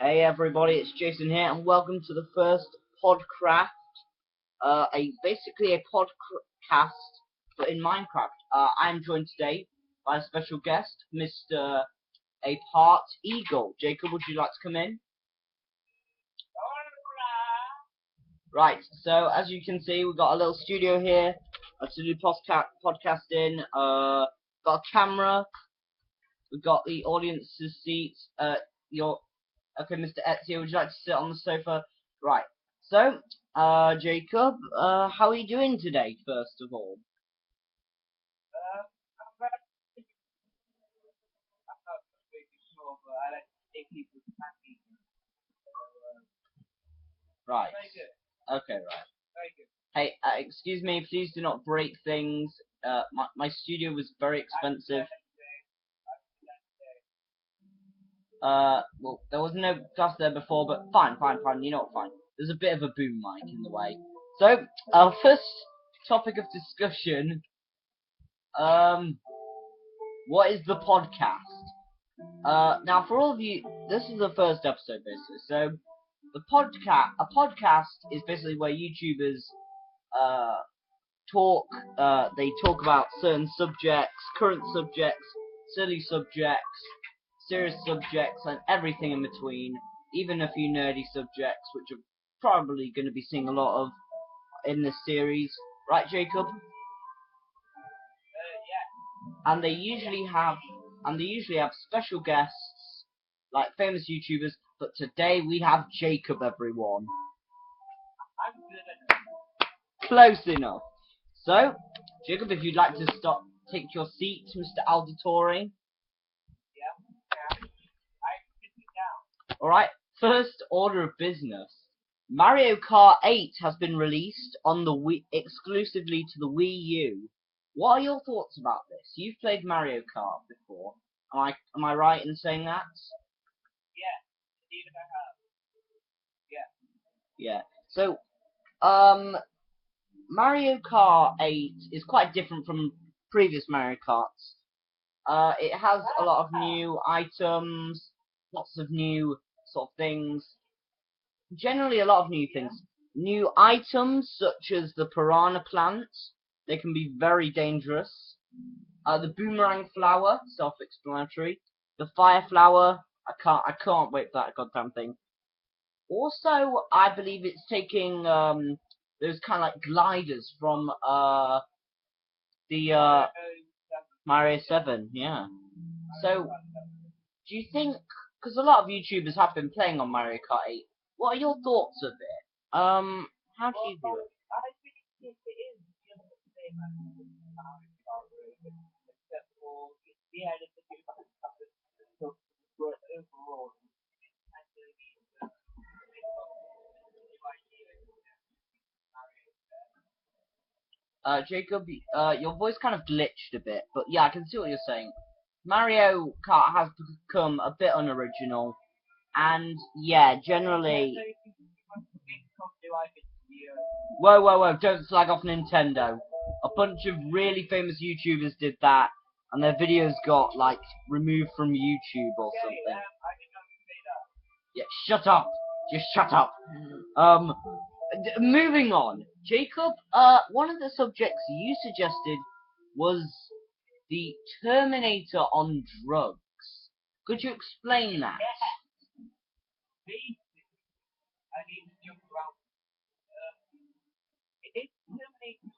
Hey everybody, it's Jason here, and welcome to the first podcraft. Basically a podcast, but in Minecraft. I'm joined today by a special guest, Mr. A Part Eagle. Jacob, would you like to come in? Right. So as you can see, we've got a little studio here to do podcasting. Got a camera. We've got the audience's seats. Okay, Mr. Ezio, would you like to sit on the sofa? Right. So, Jacob, how are you doing today, first of all? I'm very I'm not completely sure, but I like to take people happy. Right. Very good. Okay, right. Very good. Hey, excuse me, please do not break things. My studio was very expensive. Well, there was no glass there before, but fine, you know what, fine. There's a bit of a boom mic in the way. So, our first topic of discussion, what is the podcast? Now for all of you, this is the first episode, basically. So, a podcast is basically where YouTubers, talk, they talk about certain subjects, current subjects, silly subjects, serious subjects, and everything in between, even a few nerdy subjects, which are probably going to be seeing a lot of in this series, right, Jacob? Yeah. And they usually have special guests, like famous YouTubers. But today we have Jacob, everyone. I'm good at Close enough. So, Jacob, if you'd like to take your seat, Mr. Alditori. Yeah. I'm sitting down. Alright, first order of business. Mario Kart 8 has been released on the Wii, exclusively to the Wii U. What are your thoughts about this? You've played Mario Kart before. Am I right in saying that? Yeah. Indeed, I have. Yeah. Yeah. So, Mario Kart 8 is quite different from previous Mario Karts. It has a lot of new items, lots of new sort of things. Generally, a lot of new things. New items such as the piranha plant. They can be very dangerous. The boomerang flower, self-explanatory. The fire flower, I can't wait for that goddamn thing. Also, I believe it's taking those kind of like gliders from the Mario 7, yeah. So, do you think, because a lot of YouTubers have been playing on Mario Kart 8, what are your thoughts of it? How do you view it? I think it is just the same as Mario Kart, except for the added the new stuff. So, overall, I believe Jacob, your voice kind of glitched a bit, but yeah, I can see what you're saying. Mario Kart has become a bit unoriginal, and yeah, generally. Whoa, don't slag off Nintendo. A bunch of really famous YouTubers did that, and their videos got, like, removed from YouTube or something. Yeah, shut up! Just shut up! Moving on. Jacob, one of the subjects you suggested was the Terminator on drugs. Could you explain that? I need to jump around. It's Terminator.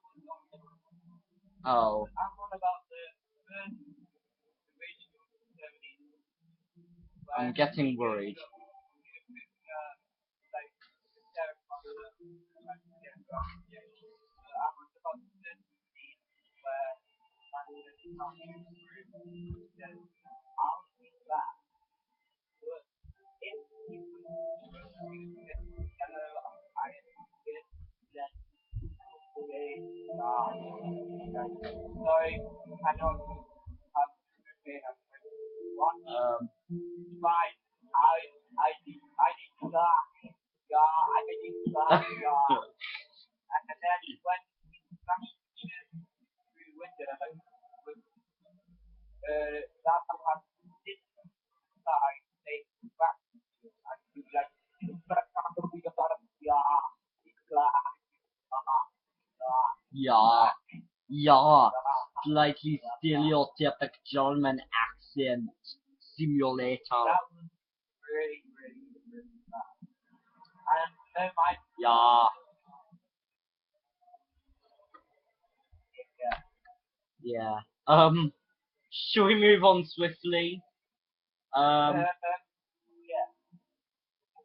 Oh. I'm on about the first original Terminator. I'm getting worried. Sorry, I don't have to say that. Fine. I need to laugh. Yeah, I need to laugh. Yeah. And then when we smashed through the window, that had this side, they back and Yeah, yeah, slightly stereotypic German accent simulator. That was really, really, really bad. And then my Yeah, yeah. yeah. Should we move on swiftly? Yeah.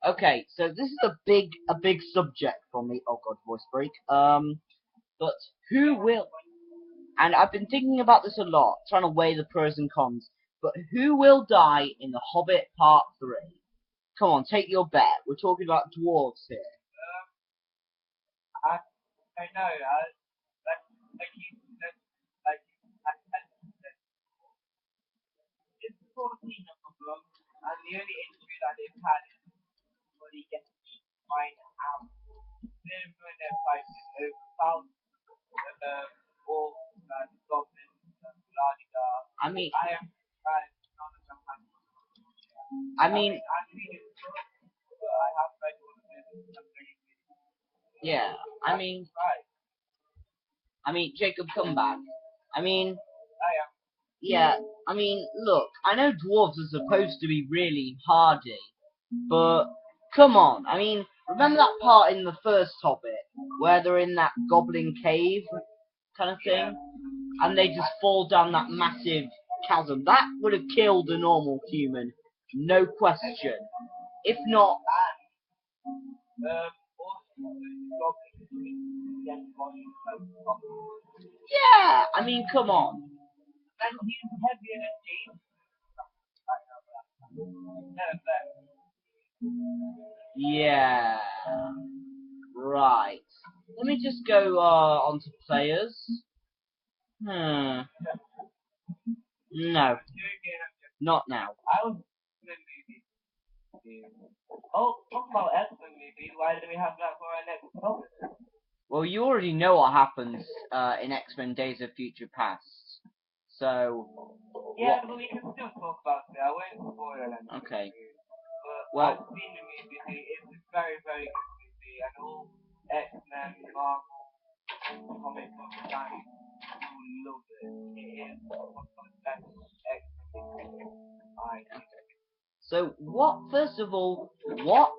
Okay, so this is a big subject for me. Oh god, voice break. But who will? And I've been thinking about this a lot, trying to weigh the pros and cons. But who will die in The Hobbit Part 3? Come on, take your bet. We're talking about dwarves here. I know. Like you said, like it's the sort of thing of them, and the only injury that they've had is when he gets fine out. They're doing their fight over thousands of wolves and goblins and blah blah. I mean, I am trying none of them have. I mean, I'm reading the book, but I have read all of it. I'm reading it. yeah. Right. I mean, Jacob, come back. I mean, I am. yeah. I mean, look. I know dwarves are supposed to be really hardy, but come on. I mean, remember that part in the first Hobbit where they're in that goblin cave kind of thing, and they just fall down that massive chasm? That would have killed a normal human, no question. If not, yeah. I mean, come on. And he's heavier than James. Yeah. Right. Let me just go onto players. No, not now. I was Oh, talk about X-Men movies. Why do we have that for our next topic? Well, you already know what happens in X-Men Days of Future Past. So. Yeah, but we can still talk about it. I won't spoil anything. Okay. But Well, I've seen the movie. It's a very, very good movie, and all X-Men, Marvel, comic book fans will love it. It is one of the best X-Men movies I think. So first of all, what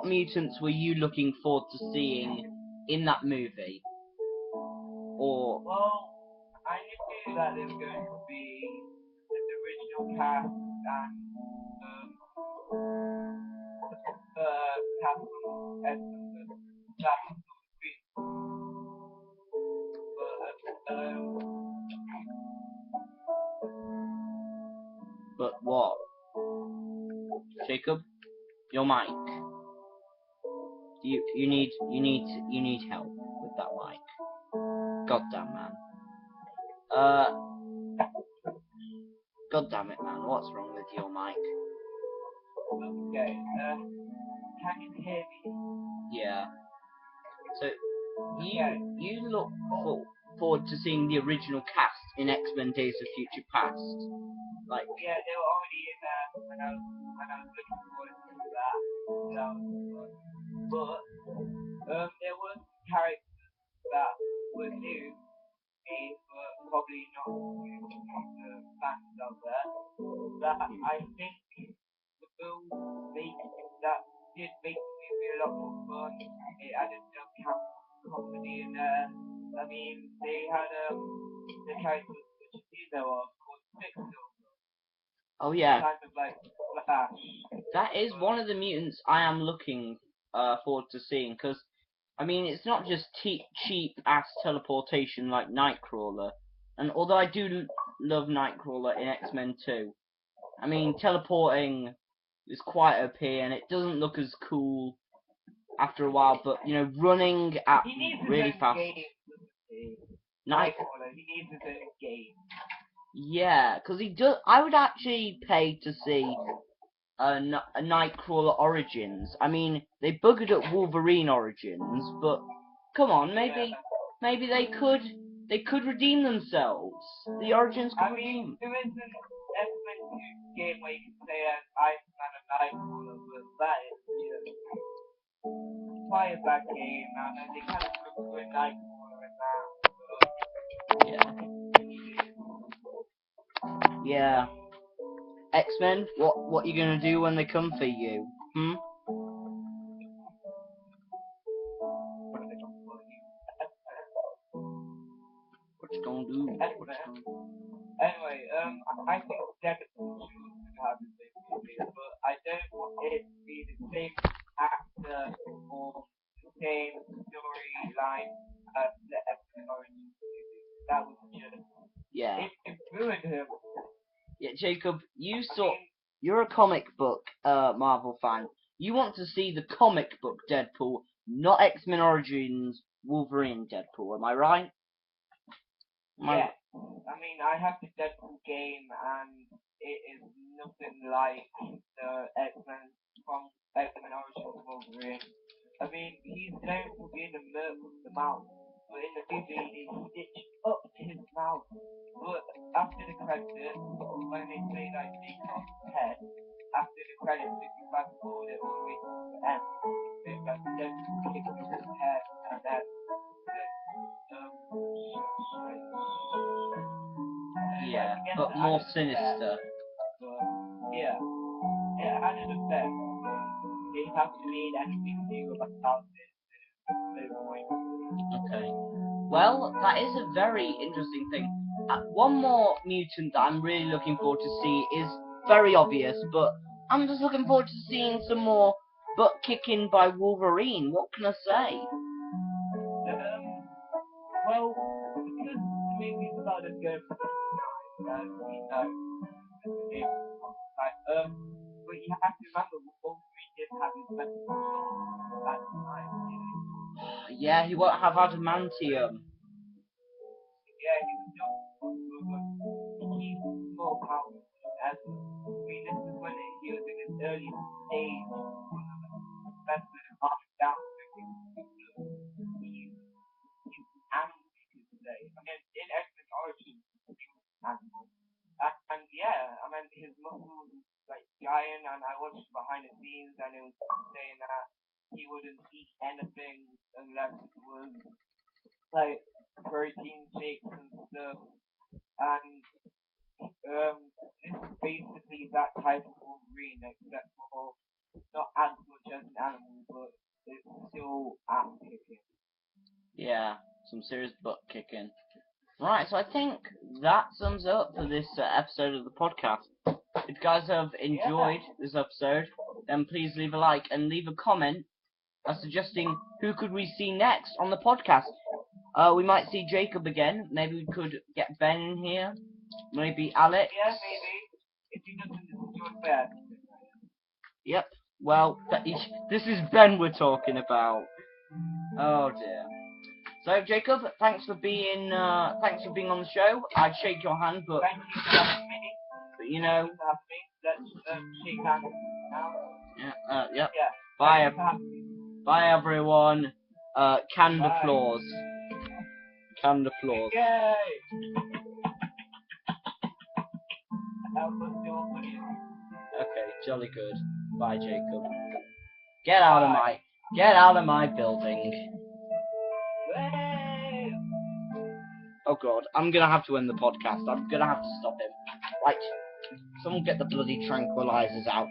mutants were you looking forward to seeing in that movie? Or Well, I knew that there was going to be the original cast and the cast from X-Men that but what? Jacob, your mic. You need help with that mic. Goddamn man. God damn it, man. What's wrong with your mic? Okay. Can you hear me? Yeah. So you look forward to seeing the original cast in X-Men Days of Future Past. Like, yeah, they were already in there when I was looking forward to that. But there were characters that were new to me, but probably not new to the fans out there. That I think will make that did make the movie a lot more fun. It added some comedy in there. I mean, they had the characters which you know of called Pixel. oh yeah, Kind of like Flash. that is one of the mutants I am looking forward to seeing, because I mean, it's not just cheap ass teleportation like Nightcrawler. And although I do love Nightcrawler in X-Men 2, I mean, teleporting is quite OP and it doesn't look as cool after a while, but you know, running at really fast. Nightcrawler, he needs his own game. Yeah, because he does. I would actually pay to see a Nightcrawler Origins. I mean, they buggered up Wolverine Origins, but come on, maybe they could redeem themselves. The Origins could redeem. There is an X-Men 2 game where you can play as Iceman and Nightcrawler, but that is just quite a bad game, and they kind of look good like and that. Yeah. X-Men, what you gonna do when they come for you? Hmm? What you gonna do? Anyway, I think Deadpool should have the same movie, but I don't want it to be the same actor or the same storyline as the X-Men Origins movie. That was just Yeah. it ruined him. Yeah, Jacob, you're a comic book Marvel fan. You want to see the comic book Deadpool, not X-Men Origins Wolverine Deadpool, am I right? Yeah. I mean, I have the Deadpool game, and it is nothing like the X-Men from X-Men Origins Wolverine. I mean, he's known for being a merc with the mouth, but in the movie they stitched up his mouth. But after the credits, when they say like they cut off his head, after the credits, if you fast forward it all the way to the end, they've got Deadpool kicking off his head, and then Yeah, but more sinister. Yeah, it had an effect, but they haven't made anything new about it. Okay. Well, that is a very interesting thing. One more mutant that I'm really looking forward to see is very obvious, but I'm just looking forward to seeing some more butt kicking by Wolverine. What can I say? Well, because the movie's about to go for but you have to remember Wolverine did have his weapon at the time. Yeah, he won't have adamantium. Yeah, he was just he's more powerful than ever. I mean, this is when he was in his early stage, that's when it calmed down. He's animal, you could say. I mean, in X-Men Origins, he was animal. And yeah, I mean, his muscles like giant, and I watched behind the scenes, and it was saying that he wouldn't eat anything unless it was like protein shakes and stuff. And this is basically that type of Wolverine, except for not as much as an animal, but it's still ass kicking. Yeah, some serious butt kicking. Right, so I think that sums up for this episode of the podcast. If you guys have enjoyed this episode, then please leave a like and leave a comment suggesting who could we see next on the podcast. We might see Jacob again. Maybe we could get Ben in here. Maybe Alex. Yeah, maybe. If he doesn't enjoy that. Yep. Well, this is Ben we're talking about. Oh dear. So Jacob, thanks for being on the show. I'd shake your hand, but thank you for having me. But you know. Let's shake hands now. Yep. Yeah. Bye everyone. Canned applause. Canned applause. Yay! Okay, jolly good. Bye, Jacob. Get out of my building. Oh god, I'm gonna have to end the podcast. I'm gonna have to stop him. Right, someone get the bloody tranquilizers out.